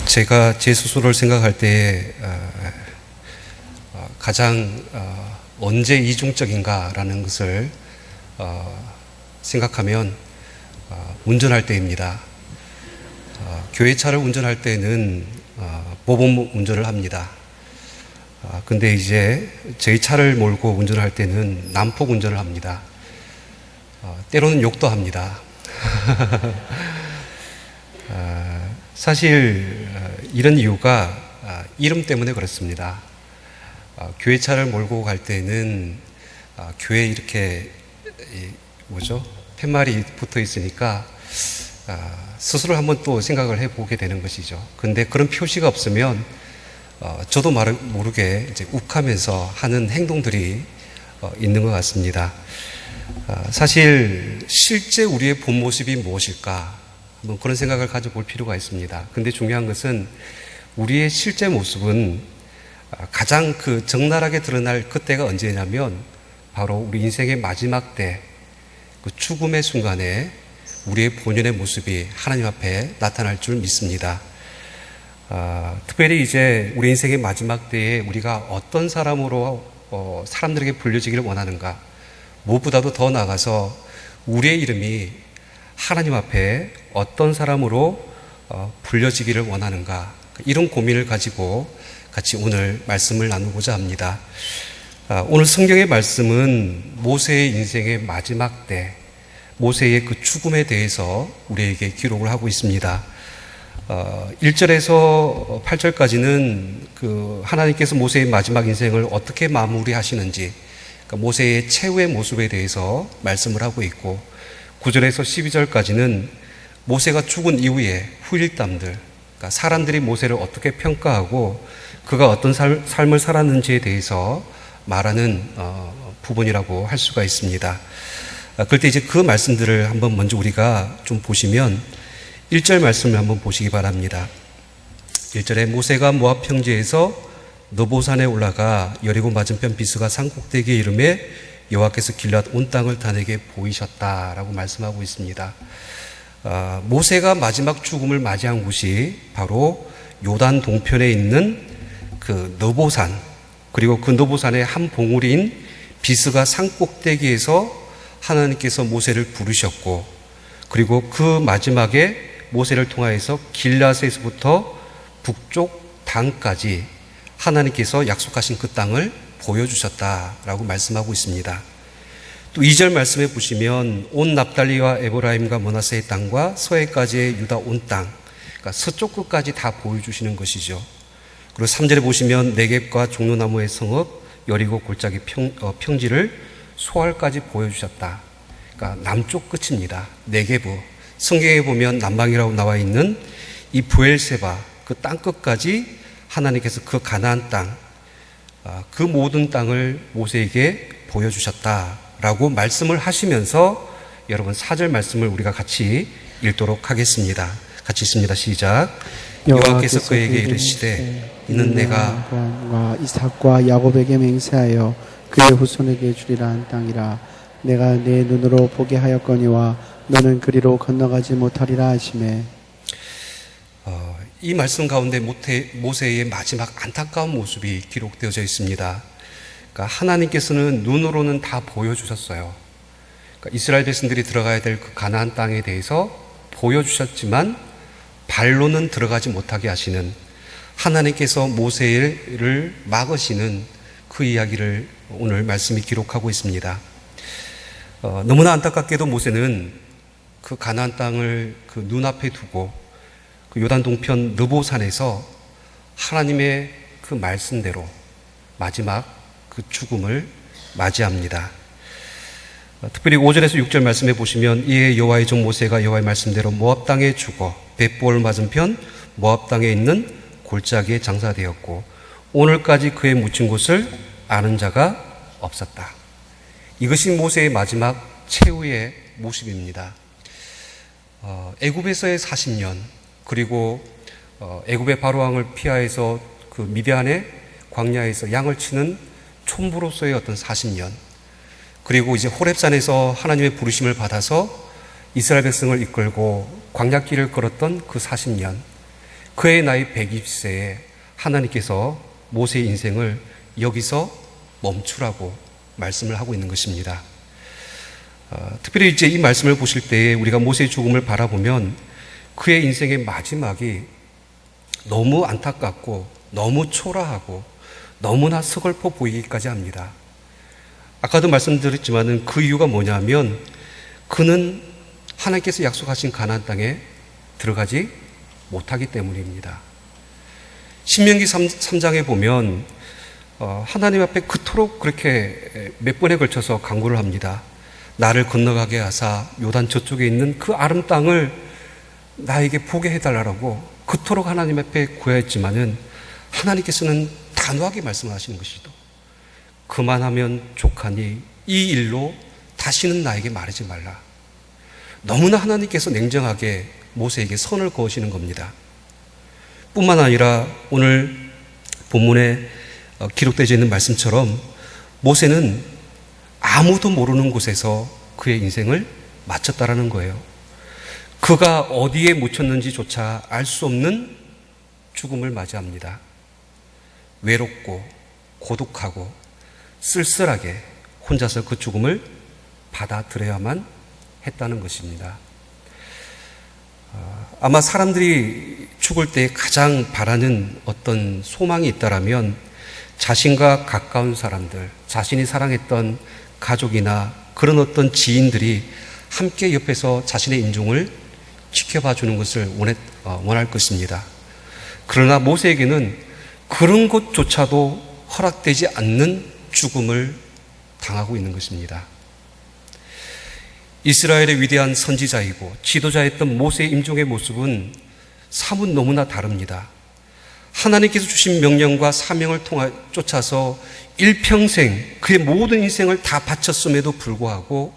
제가 제 스스로를 생각할 때 가장 언제 이중적인가라는 것을 생각하면 운전할 때입니다. 교회 차를 운전할 때는 모범 운전을 합니다. 근데 이제 저희 차를 몰고 운전할 때는 난폭 운전을 합니다. 때로는 욕도 합니다. 사실 이런 이유가 이름 때문에 그렇습니다. 교회 차를 몰고 갈 때는 교회에 이렇게 팻말이 붙어 있으니까 스스로 한번 또 생각을 해보게 되는 것이죠. 근데 그런 표시가 없으면 저도 모르게 이제 욱하면서 하는 행동들이 있는 것 같습니다. 사실 실제 우리의 본 모습이 무엇일까? 한번 그런 생각을 가져볼 필요가 있습니다. 근데 중요한 것은 우리의 실제 모습은 가장 적나라하게 드러날 그때가 언제냐면 바로 우리 인생의 마지막 때 그 죽음의 순간에 우리의 본연의 모습이 하나님 앞에 나타날 줄 믿습니다. 특별히 이제 우리 인생의 마지막 때에 우리가 어떤 사람으로 사람들에게 불려지기를 원하는가, 무엇보다도 더 나아가서 우리의 이름이 하나님 앞에 어떤 사람으로 불려지기를 원하는가, 이런 고민을 가지고 같이 오늘 말씀을 나누고자 합니다. 오늘 성경의 말씀은 모세의 인생의 마지막 때, 모세의 그 죽음에 대해서 우리에게 기록을 하고 있습니다. 1절에서 8절까지는 하나님께서 모세의 마지막 인생을 어떻게 마무리하시는지, 모세의 최후의 모습에 대해서 말씀을 하고 있고, 9절에서 12절까지는 모세가 죽은 이후에 후일담들, 사람들이 모세를 어떻게 평가하고 그가 어떤 삶을 살았는지에 대해서 말하는 부분이라고 할 수가 있습니다. 그럴 때 이제 그 말씀들을 한번 먼저 우리가 좀 보시면 1절 말씀을 한번 보시기 바랍니다. 1절에 모세가 모압 평지에서 느보산에 올라가 여리고 맞은편 비스가 산 꼭대기에 이르매 여호와께서 길앗 온 땅을 다내게 보이셨다라고 말씀하고 있습니다. 모세가 마지막 죽음을 맞이한 곳이 바로 요단 동편에 있는 그 느보산, 그리고 그 느보산의 한 봉우리인 비스가 산 꼭대기에서 하나님께서 모세를 부르셨고, 그리고 그 마지막에 모세를 통하여서 길앗에서부터 북쪽 단까지 하나님께서 약속하신 그 땅을 보여주셨다라고 말씀하고 있습니다. 또 2절 말씀에 보시면 온 납달리와 에브라임과 므낫세의 땅과 서해까지의 유다 온 땅, 그러니까 서쪽 끝까지 다 보여주시는 것이죠. 그리고 3절에 보시면 네겝과 종려나무의 성읍, 여리고 골짜기 평지를 소알까지 보여주셨다. 그러니까 남쪽 끝입니다. 네겝, 성경에 보면 남방이라고 나와 있는 이 브엘세바, 그 땅 끝까지 하나님께서 그 가나안 땅, 그 모든 땅을 모세에게 보여주셨다라고 말씀을 하시면서 여러분 4절 말씀을 우리가 같이 읽도록 하겠습니다. 같이 읽습니다. 시작. 여호와께서 그에게 이르시되 이는 내가 아브라함과 이삭과 야곱에게 맹세하여 그의 후손에게 주리라 한 땅이라. 내가 내 눈으로 보게 하였거니와 너는 그리로 건너가지 못하리라 하시매. 이 말씀 가운데 모세의 마지막 안타까운 모습이 기록되어져 있습니다. 그러니까 하나님께서는 눈으로는 다 보여주셨어요. 그러니까 이스라엘 백성들이 들어가야 될 그 가나안 땅에 대해서 보여주셨지만 발로는 들어가지 못하게 하시는, 하나님께서 모세를 막으시는 그 이야기를 오늘 말씀이 기록하고 있습니다. 너무나 안타깝게도 모세는 그 가나안 땅을 그 눈앞에 두고 그 요단 동편 느보산에서 하나님의 그 말씀대로 마지막 그 죽음을 맞이합니다. 특별히 5절에서 6절 말씀해 보시면 이에 여호와의 종 모세가 여호와의 말씀대로 모압 땅에 죽어 벳볼 맞은편 모압 땅에 있는 골짜기에 장사되었고 오늘까지 그의 묻힌 곳을 아는 자가 없었다. 이것이 모세의 마지막 최후의 모습입니다. 애굽에서의 40년, 그리고 애굽의 바로왕을 피하여서 그 미디안의 광야에서 양을 치는 촌부로서의 어떤 40년, 그리고 이제 호렙산에서 하나님의 부르심을 받아서 이스라엘 백성을 이끌고 광야길을 걸었던 그 40년, 그의 나이 120세에 하나님께서 모세의 인생을 여기서 멈추라고 말씀을 하고 있는 것입니다. 특별히 이제 이 말씀을 보실 때에 우리가 모세의 죽음을 바라보면 그의 인생의 마지막이 너무 안타깝고 너무 초라하고 너무나 서글퍼 보이기까지 합니다. 아까도 말씀드렸지만 그 이유가 뭐냐면 그는 하나님께서 약속하신 가나안 땅에 들어가지 못하기 때문입니다. 신명기 3장에 보면 하나님 앞에 그토록 그렇게 몇 번에 걸쳐서 간구를 합니다. 나를 건너가게 하사 요단 저쪽에 있는 그 아름 땅을 나에게 보게 해달라고 그토록 하나님 앞에 구하였지만은 하나님께서는 단호하게 말씀하시는 것이죠. 그만하면 족하니 이 일로 다시는 나에게 말하지 말라. 너무나 하나님께서 냉정하게 모세에게 선을 그으시는 겁니다. 뿐만 아니라 오늘 본문에 기록되어 있는 말씀처럼 모세는 아무도 모르는 곳에서 그의 인생을 마쳤다라는 거예요. 그가 어디에 묻혔는지조차 알 수 없는 죽음을 맞이합니다. 외롭고 고독하고 쓸쓸하게 혼자서 그 죽음을 받아들여야만 했다는 것입니다. 아마 사람들이 죽을 때 가장 바라는 어떤 소망이 있다라면 자신과 가까운 사람들, 자신이 사랑했던 가족이나 그런 어떤 지인들이 함께 옆에서 자신의 임종을 지켜봐 주는 것을 원할 것입니다. 그러나 모세에게는 그런 것조차도 허락되지 않는 죽음을 당하고 있는 것입니다. 이스라엘의 위대한 선지자이고 지도자였던 모세의 임종의 모습은 사뭇 너무나 다릅니다. 하나님께서 주신 명령과 사명을 쫓아서 일평생 그의 모든 인생을 다 바쳤음에도 불구하고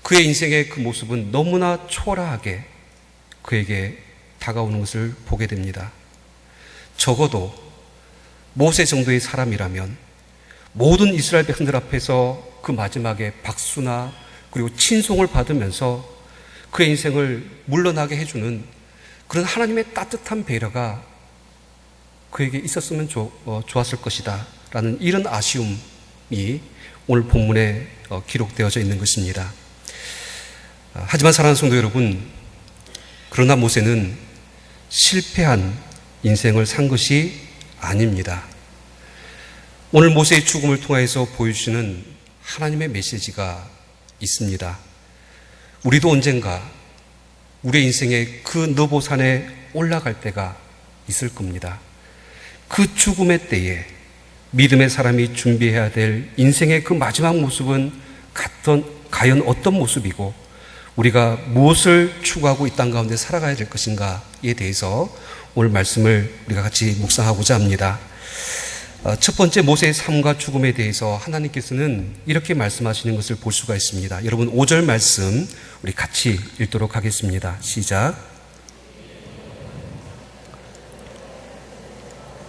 그의 인생의 그 모습은 너무나 초라하게 그에게 다가오는 것을 보게 됩니다. 적어도 모세 정도의 사람이라면 모든 이스라엘 백성들 앞에서 그 마지막에 박수나 그리고 친송을 받으면서 그의 인생을 물러나게 해주는 그런 하나님의 따뜻한 배려가 그에게 있었으면 좋았을 것이다 라는 이런 아쉬움이 오늘 본문에 기록되어져 있는 것입니다. 하지만 사랑하는 성도 여러분, 그러나 모세는 실패한 인생을 산 것이 아닙니다. 오늘 모세의 죽음을 통해서 보여주시는 하나님의 메시지가 있습니다. 우리도 언젠가 우리의 인생의 그 느보산에 올라갈 때가 있을 겁니다. 그 죽음의 때에 믿음의 사람이 준비해야 될 인생의 그 마지막 모습은 과연 어떤 모습이고 우리가 무엇을 추구하고 이 땅 가운데 살아가야 될 것인가에 대해서 오늘 말씀을 우리가 같이 묵상하고자 합니다. 첫 번째 모세의 삶과 죽음에 대해서 하나님께서는 이렇게 말씀하시는 것을 볼 수가 있습니다. 여러분 5절 말씀 우리 같이 읽도록 하겠습니다. 시작.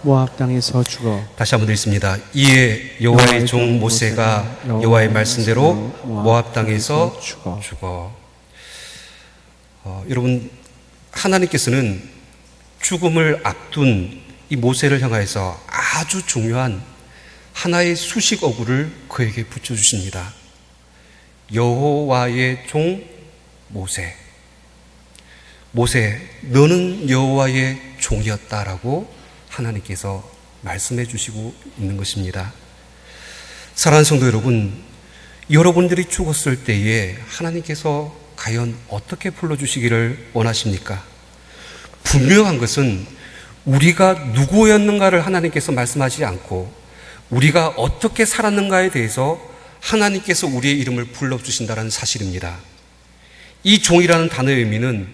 모압 땅에서 죽어. 다시 한번 읽습니다. 이에 여호와의 종 모세가 여호와의 말씀대로 모압 땅에서 죽어. 여러분 하나님께서는 죽음을 앞둔 이 모세를 향하여서 아주 중요한 하나의 수식 어구를 그에게 붙여주십니다. 여호와의 종 모세. 모세, 너는 여호와의 종이었다라고 하나님께서 말씀해 주시고 있는 것입니다. 사랑하는 성도 여러분, 여러분들이 죽었을 때에 하나님께서 과연 어떻게 불러주시기를 원하십니까? 분명한 것은 우리가 누구였는가를 하나님께서 말씀하지 않고 우리가 어떻게 살았는가에 대해서 하나님께서 우리의 이름을 불러주신다는 사실입니다. 이 종이라는 단어의 의미는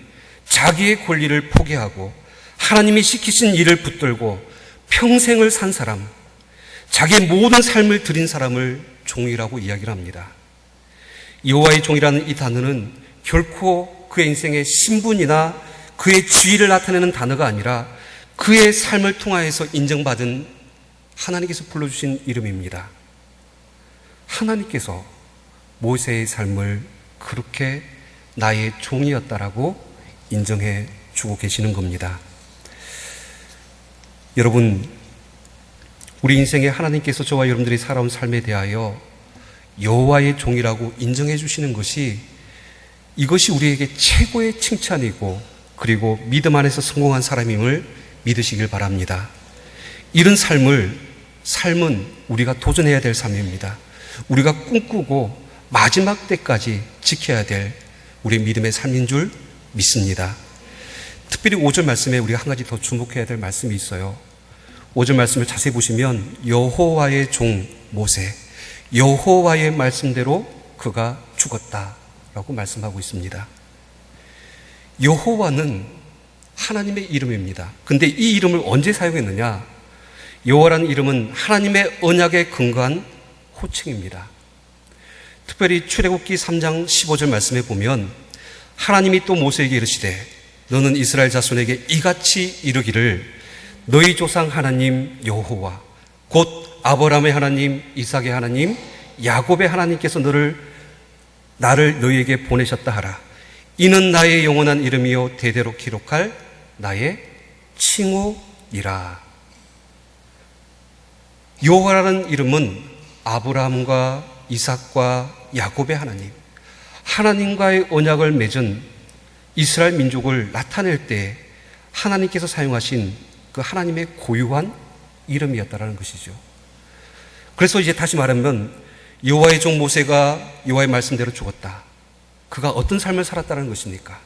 자기의 권리를 포기하고 하나님이 시키신 일을 붙들고 평생을 산 사람, 자기의 모든 삶을 드린 사람을 종이라고 이야기를 합니다. 여호와의 종이라는 이 단어는 결코 그의 인생의 신분이나 그의 지위를 나타내는 단어가 아니라 그의 삶을 통하여서 인정받은 하나님께서 불러주신 이름입니다. 하나님께서 모세의 삶을 그렇게 나의 종이었다라고 인정해 주고 계시는 겁니다. 여러분, 우리 인생에 하나님께서 저와 여러분들이 살아온 삶에 대하여 여호와의 종이라고 인정해 주시는 것이, 이것이 우리에게 최고의 칭찬이고, 그리고 믿음 안에서 성공한 사람임을 믿으시길 바랍니다. 이런 삶은 우리가 도전해야 될 삶입니다. 우리가 꿈꾸고 마지막 때까지 지켜야 될 우리 믿음의 삶인 줄 믿습니다. 특별히 5절 말씀에 우리가 한 가지 더 주목해야 될 말씀이 있어요. 5절 말씀을 자세히 보시면 여호와의 종 모세, 여호와의 말씀대로 그가 죽었다라고 말씀하고 있습니다. 여호와는 하나님의 이름입니다. 근데 이 이름을 언제 사용했느냐? 여호와라는 이름은 하나님의 언약에 근거한 호칭입니다. 특별히 출애굽기 3장 15절 말씀에 보면 하나님이 또 모세에게 이르시되 너는 이스라엘 자손에게 이같이 이르기를 너희 조상 하나님 여호와 곧 아브라함의 하나님, 이삭의 하나님, 야곱의 하나님께서 나를 너희에게 보내셨다 하라. 이는 나의 영원한 이름이요 대대로 기록할 나의 칭호니라. 여호와라는 이름은 아브라함과 이삭과 야곱의 하나님, 하나님과의 언약을 맺은 이스라엘 민족을 나타낼 때 하나님께서 사용하신 그 하나님의 고유한 이름이었다라는 것이죠. 그래서 이제 다시 말하면 여호와의 종 모세가 여호와의 말씀대로 죽었다. 그가 어떤 삶을 살았다는 것입니까?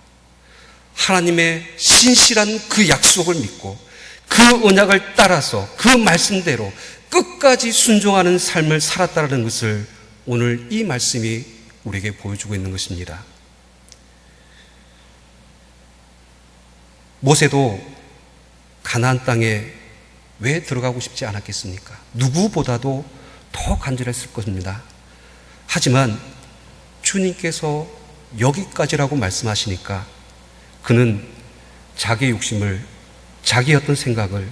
하나님의 신실한 그 약속을 믿고 그 언약을 따라서 그 말씀대로 끝까지 순종하는 삶을 살았다는 것을 오늘 이 말씀이 우리에게 보여주고 있는 것입니다. 모세도 가나안 땅에 왜 들어가고 싶지 않았겠습니까? 누구보다도 더 간절했을 것입니다. 하지만 주님께서 여기까지라고 말씀하시니까 그는 자기의 욕심을, 자기의 어떤 생각을,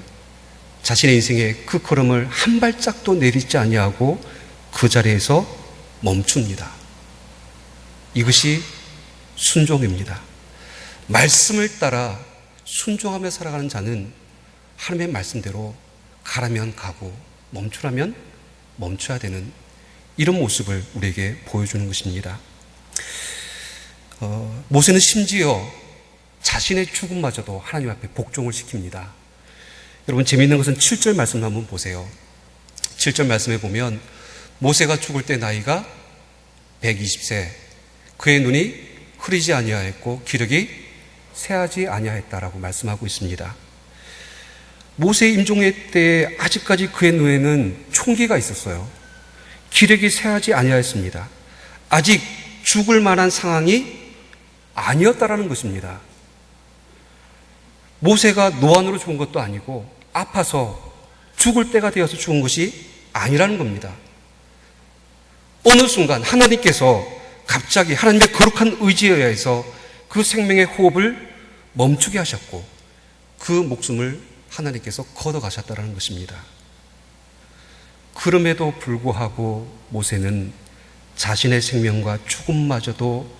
자신의 인생의 그 걸음을 한 발짝도 내딛지 아니하고 그 자리에서 멈춥니다. 이것이 순종입니다. 말씀을 따라 순종하며 살아가는 자는 하나님의 말씀대로 가라면 가고 멈추라면 멈춰야 되는 이런 모습을 우리에게 보여주는 것입니다. 모세는 심지어 자신의 죽음마저도 하나님 앞에 복종을 시킵니다. 여러분, 재미있는 것은 7절 말씀 한번 보세요. 7절 말씀에 보면 모세가 죽을 때 나이가 120세, 그의 눈이 흐리지 아니하였고 기력이 쇠하지 아니하였다라고 말씀하고 있습니다. 모세의 임종회 때 아직까지 그의 눈에는 총기가 있었어요. 기력이 쇠하지 아니하였습니다. 아직 죽을 만한 상황이 아니었다라는 것입니다. 모세가 노안으로 죽은 것도 아니고 아파서 죽을 때가 되어서 죽은 것이 아니라는 겁니다. 어느 순간 하나님께서 갑자기 하나님의 거룩한 의지에 의해서 그 생명의 호흡을 멈추게 하셨고 그 목숨을 하나님께서 걷어가셨다는 것입니다. 그럼에도 불구하고 모세는 자신의 생명과 죽음마저도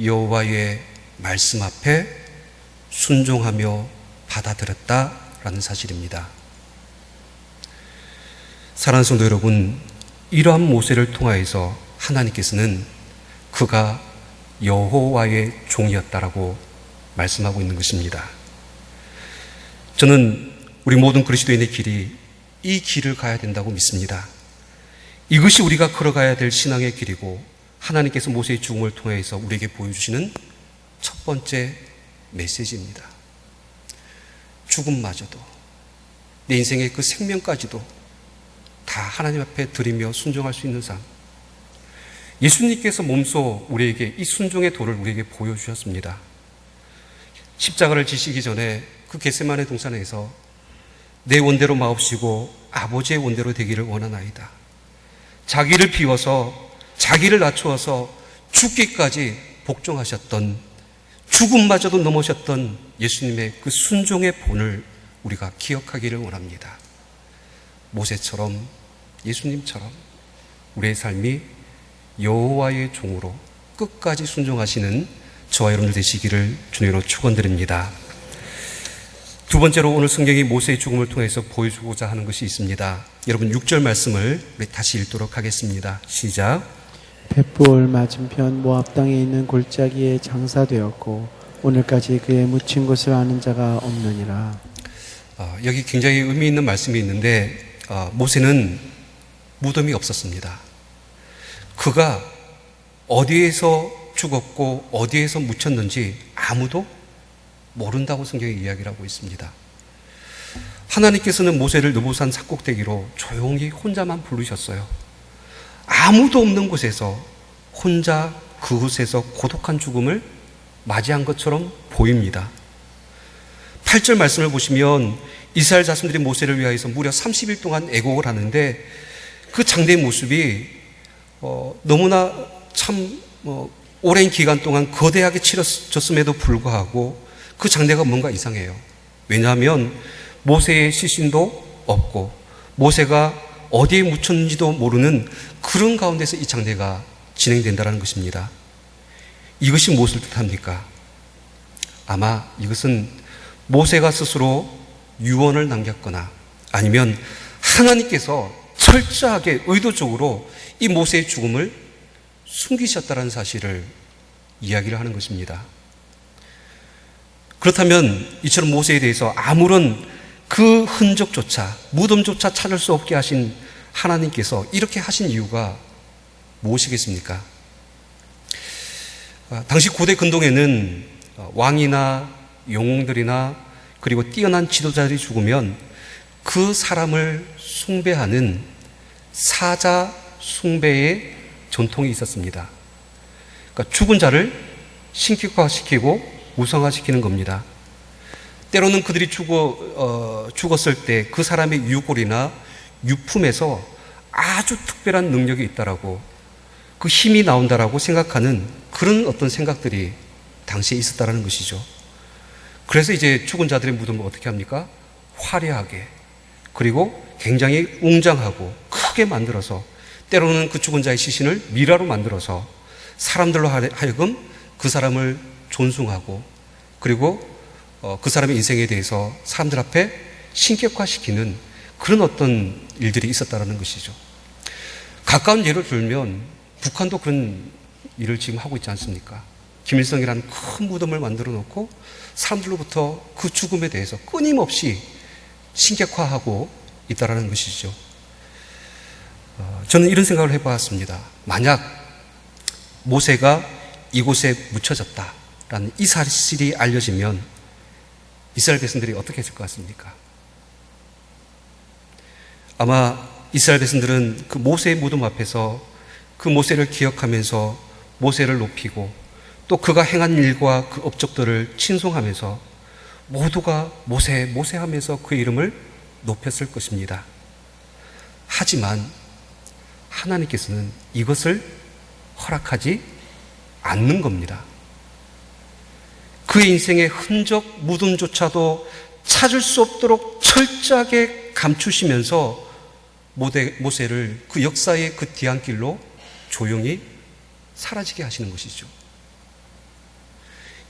여호와의 말씀 앞에 순종하며 받아들였다라는 사실입니다. 사랑하는 성도 여러분, 이러한 모세를 통하여서 하나님께서는 그가 여호와의 종이었다라고 말씀하고 있는 것입니다. 저는 우리 모든 그리스도인의 길이 이 길을 가야 된다고 믿습니다. 이것이 우리가 걸어가야 될 신앙의 길이고 하나님께서 모세의 죽음을 통해서 우리에게 보여주시는 첫 번째 메시지입니다. 죽음마저도, 내 인생의 그 생명까지도 다 하나님 앞에 드리며 순종할 수 있는 삶. 예수님께서 몸소 우리에게 이 순종의 도를 우리에게 보여주셨습니다. 십자가를 지시기 전에 그 겟세마네 동산에서 내 원대로 마옵시고 아버지의 원대로 되기를 원하나이다. 자기를 비워서, 자기를 낮추어서 죽기까지 복종하셨던, 죽음마저도 넘으셨던 예수님의 그 순종의 본을 우리가 기억하기를 원합니다. 모세처럼, 예수님처럼 우리의 삶이 여호와의 종으로 끝까지 순종하시는 저와 여러분들 되시기를 주님으로 축원드립니다. 두 번째로 오늘 성경이 모세의 죽음을 통해서 보여주고자 하는 것이 있습니다. 여러분 6절 말씀을 우리 다시 읽도록 하겠습니다. 시작. 벳부올 맞은편 모압 땅에 있는 골짜기에 장사되었고 오늘까지 그의 묻힌 곳을 아는 자가 없느니라. 여기 굉장히 의미 있는 말씀이 있는데 모세는 무덤이 없었습니다. 그가 어디에서 죽었고 어디에서 묻혔는지 아무도 모른다고 성경이 이야기를 하고 있습니다. 하나님께서는 모세를 느보산 산꼭대기로 조용히 혼자만 부르셨어요. 아무도 없는 곳에서 혼자 그곳에서 고독한 죽음을 맞이한 것처럼 보입니다. 8절 말씀을 보시면 이스라엘 자손들이 모세를 위하여서 무려 30일 동안 애곡을 하는데 그 장대의 모습이 너무나 참 오랜 기간 동안 거대하게 치러졌음에도 불구하고 그 장대가 뭔가 이상해요. 왜냐하면 모세의 시신도 없고 모세가 어디에 묻혔는지도 모르는 그런 가운데서 이 장대가 진행된다는 것입니다. 이것이 무엇을 뜻합니까? 아마 이것은 모세가 스스로 유언을 남겼거나 아니면 하나님께서 철저하게 의도적으로 이 모세의 죽음을 숨기셨다는 사실을 이야기를 하는 것입니다. 그렇다면 이처럼 모세에 대해서 아무런 그 흔적조차 무덤조차 찾을 수 없게 하신 하나님께서 이렇게 하신 이유가 무엇이겠습니까? 당시 고대 근동에는 왕이나 영웅들이나 그리고 뛰어난 지도자들이 죽으면 그 사람을 숭배하는 사자 숭배의 전통이 있었습니다. 그러니까 죽은 자를 신격화시키고 우상화시키는 겁니다. 때로는 그들이 죽었을 때 그 사람의 유골이나 유품에서 아주 특별한 능력이 있다라고 그 힘이 나온다라고 생각하는 그런 어떤 생각들이 당시에 있었다라는 것이죠. 그래서 이제 죽은 자들의 무덤을 어떻게 합니까? 화려하게 그리고 굉장히 웅장하고 크게 만들어서 때로는 그 죽은 자의 시신을 미라로 만들어서 사람들로 하여금 그 사람을 존숭하고 그리고 그 사람의 인생에 대해서 사람들 앞에 신격화시키는 그런 어떤 일들이 있었다는 것이죠. 가까운 예를 들면 북한도 그런 일을 지금 하고 있지 않습니까? 김일성이라는 큰 무덤을 만들어 놓고 사람들로부터 그 죽음에 대해서 끊임없이 신격화하고 있다는 것이죠. 저는 이런 생각을 해보았습니다. 만약 모세가 이곳에 묻혀졌다라는 이 사실이 알려지면 이스라엘 백성들이 어떻게 했을 것 같습니까? 아마 이스라엘 백성들은 그 모세의 무덤 앞에서 그 모세를 기억하면서 모세를 높이고 또 그가 행한 일과 그 업적들을 친송하면서 모두가 모세, 모세 하면서 그 이름을 높였을 것입니다. 하지만 하나님께서는 이것을 허락하지 않는 겁니다. 그의 인생의 흔적, 무덤조차도 찾을 수 없도록 철저하게 감추시면서 모세를 그 역사의 그 뒤안길로 조용히 사라지게 하시는 것이죠.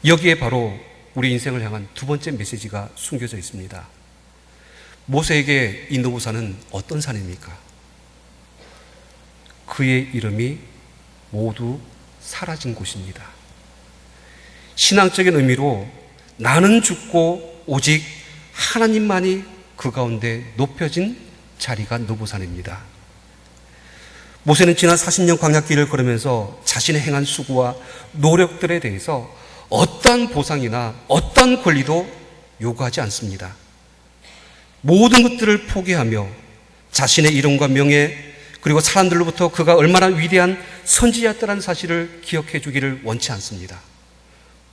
여기에 바로 우리 인생을 향한 두 번째 메시지가 숨겨져 있습니다. 모세에게 이 느보산은 어떤 산입니까? 그의 이름이 모두 사라진 곳입니다. 신앙적인 의미로 나는 죽고 오직 하나님만이 그 가운데 높여진 자리가 느보산입니다. 모세는 지난 40년 광야길을 걸으면서 자신의 행한 수고와 노력들에 대해서 어떠한 보상이나 어떠한 권리도 요구하지 않습니다. 모든 것들을 포기하며 자신의 이름과 명예 그리고 사람들로부터 그가 얼마나 위대한 선지자였다는 사실을 기억해 주기를 원치 않습니다.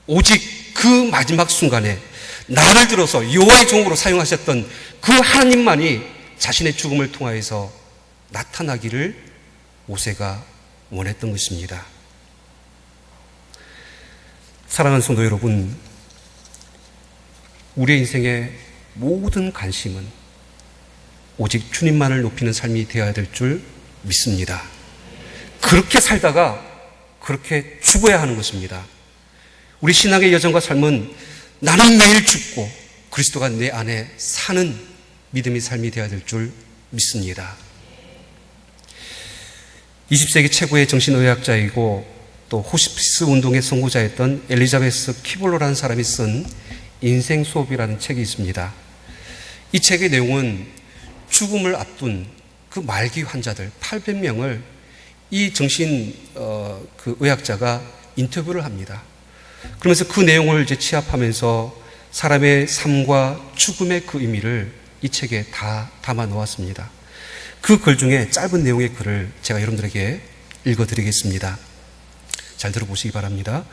오직 그 마지막 순간에 나를 들어서 여호와의 종으로 사용하셨던 그 하나님만이 자신의 죽음을 통하여서 나타나기를 모세가 원했던 것입니다. 사랑하는 성도 여러분, 우리의 인생의 모든 관심은 오직 주님만을 높이는 삶이 되어야 될 줄 믿습니다. 그렇게 살다가 그렇게 죽어야 하는 것입니다. 우리 신앙의 여정과 삶은 나는 매일 죽고 그리스도가 내 안에 사는 믿음의 삶이 되어야 될 줄 믿습니다. 20세기 최고의 정신의학자이고 또 호스피스 운동의 선구자였던 엘리자베스 키블로라는 사람이 쓴 인생 수업이라는 책이 있습니다. 이 책의 내용은 죽음을 앞둔 그 말기 환자들 800명을 이 정신 의학자가 인터뷰를 합니다. 그러면서 그 내용을 이제 취합하면서 사람의 삶과 죽음의 그 의미를 이 책에 다 담아 놓았습니다. 그 글 중에 짧은 내용의 글을 제가 여러분들에게 읽어드리겠습니다. 잘 들어보시기 바랍니다.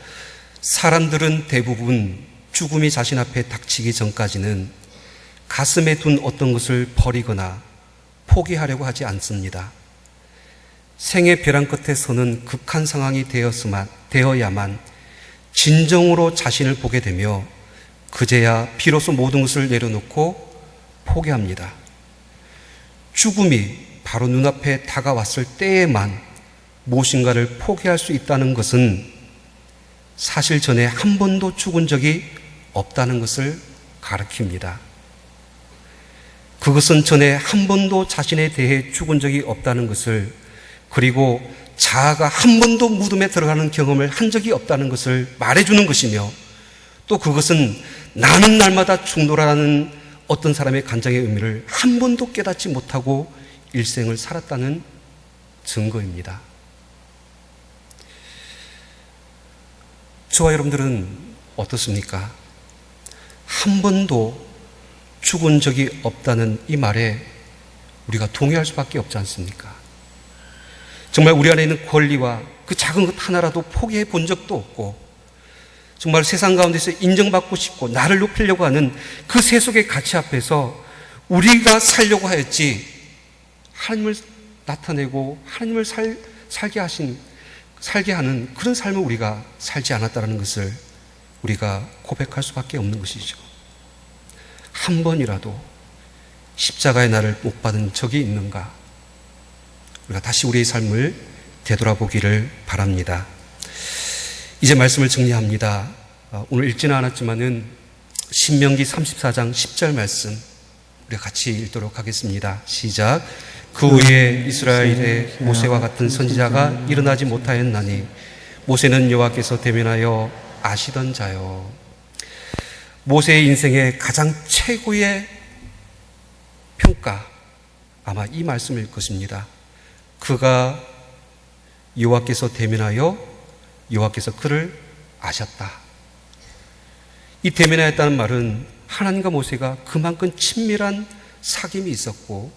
사람들은 대부분 죽음이 자신 앞에 닥치기 전까지는 가슴에 둔 어떤 것을 버리거나 포기하려고 하지 않습니다. 생의 벼랑 끝에 서는 극한 상황이 되어야만 진정으로 자신을 보게 되며 그제야 비로소 모든 것을 내려놓고 포기합니다. 죽음이 바로 눈앞에 다가왔을 때에만 무엇인가를 포기할 수 있다는 것은 사실 전에 한 번도 죽은 적이 없다는 것을 가리킵니다. 그것은 전에 한 번도 자신에 대해 죽은 적이 없다는 것을, 그리고 자아가 한 번도 무덤에 들어가는 경험을 한 적이 없다는 것을 말해주는 것이며, 또 그것은 나는 날마다 죽노라는 어떤 사람의 간장의 의미를 한 번도 깨닫지 못하고 일생을 살았다는 증거입니다. 저와 여러분들은 어떻습니까? 한 번도 죽은 적이 없다는 이 말에 우리가 동의할 수밖에 없지 않습니까? 정말 우리 안에 있는 권리와 그 작은 것 하나라도 포기해 본 적도 없고, 정말 세상 가운데서 인정받고 싶고 나를 높이려고 하는 그 세속의 가치 앞에서 우리가 살려고 하였지, 하나님을 나타내고 하나님을 살게 하는 그런 삶을 우리가 살지 않았다는 것을 우리가 고백할 수밖에 없는 것이죠. 한 번이라도 십자가의 나를 못 받은 적이 있는가? 우리가 다시 우리의 삶을 되돌아보기를 바랍니다. 이제 말씀을 정리합니다. 오늘 읽지는 않았지만은 신명기 34장 10절 말씀 우리가 같이 읽도록 하겠습니다. 시작. 그 후에 이스라엘의 모세와 같은 선지자가 일어나지 못하였나니 모세는 여호와께서 대면하여 아시던 자요. 모세의 인생의 가장 최고의 평가, 아마 이 말씀일 것입니다. 그가 여호와께서 대면하여 여호와께서 그를 아셨다. 이 대면하였다는 말은 하나님과 모세가 그만큼 친밀한 사귐이 있었고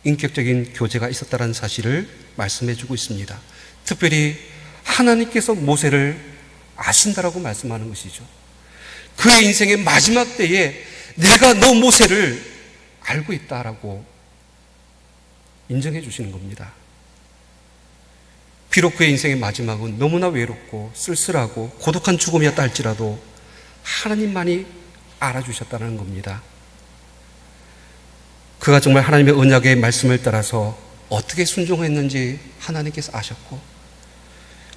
인격적인 교제가 있었다는 사실을 말씀해주고 있습니다. 특별히 하나님께서 모세를 아신다라고 말씀하는 것이죠. 그의 인생의 마지막 때에 내가 너 모세를 알고 있다라고 인정해 주시는 겁니다. 비록 그의 인생의 마지막은 너무나 외롭고 쓸쓸하고 고독한 죽음이었다 할지라도 하나님만이 알아주셨다는 겁니다. 그가 정말 하나님의 언약의 말씀을 따라서 어떻게 순종했는지 하나님께서 아셨고,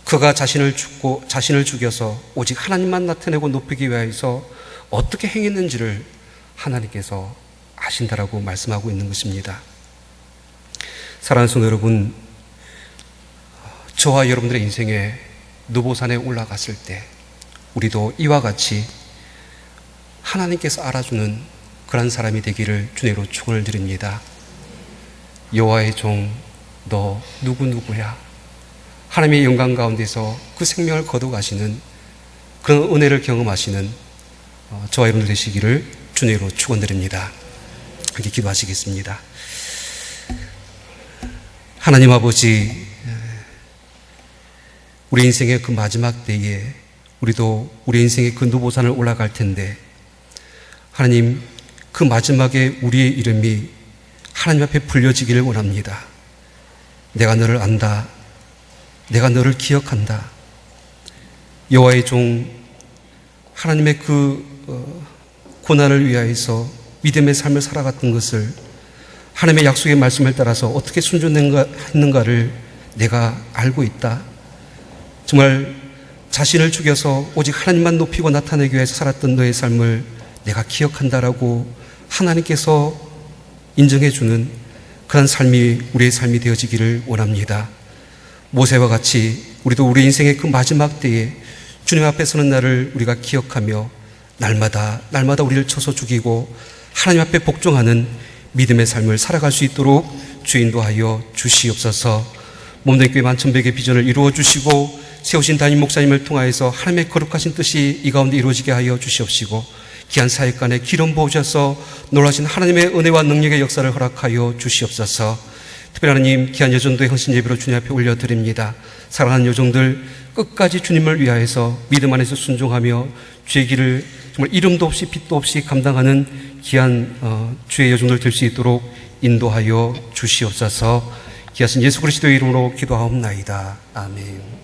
그가 자신을 죽여서 오직 하나님만 나타내고 높이기 위해서 어떻게 행했는지를 하나님께서 아신다라고 말씀하고 있는 것입니다. 사랑하는 성도 여러분, 저와 여러분들의 인생에 느보산에 올라갔을 때 우리도 이와 같이 하나님께서 알아주는 그런 사람이 되기를 주님으로 축원을 드립니다. 여호와의 종 너 누구야? 하나님의 영광 가운데서 그 생명을 거둬가시는 그런 은혜를 경험하시는 저와 여러분들 되시기를 주님으로 축원드립니다. 함께 기도하시겠습니다. 하나님 아버지, 우리 인생의 그 마지막 때에 우리도 우리 인생의 그 누보산을 올라갈 텐데, 하나님 그 마지막에 우리의 이름이 하나님 앞에 불려지기를 원합니다. 내가 너를 안다. 내가 너를 기억한다. 여호와의 종 하나님의 그 고난을 위하여서 믿음의 삶을 살아갔던 것을, 하나님의 약속의 말씀을 따라서 어떻게 순종했는가를 내가 알고 있다. 정말 자신을 죽여서 오직 하나님만 높이고 나타내기 위해서 살았던 너의 삶을 내가 기억한다라고 하나님께서 인정해주는 그런 삶이 우리의 삶이 되어지기를 원합니다. 모세와 같이 우리도 우리 인생의 그 마지막 때에 주님 앞에 서는 날을 우리가 기억하며 날마다 우리를 쳐서 죽이고 하나님 앞에 복종하는 믿음의 삶을 살아갈 수 있도록 주 인도하여 주시옵소서. 몸된 교회 만천백의 비전을 이루어 주시고 세우신 담임 목사님을 통하여서 하나님의 거룩하신 뜻이 이 가운데 이루어지게 하여 주시옵시고 귀한 사역간에 기름 부으셔서 놀라신 하나님의 은혜와 능력의 역사를 허락하여 주시옵소서. 특별히 하나님 귀한 여정도의 헌신 예배로 주님 앞에 올려드립니다. 사랑하는 여정들 끝까지 주님을 위하여서 믿음 안에서 순종하며 주의 길을 정말 이름도 없이 빛도 없이 감당하는 귀한 주의 여정들 될 수 있도록 인도하여 주시옵소서. 귀하신 예수 그리스도의 이름으로 기도하옵나이다. 아멘.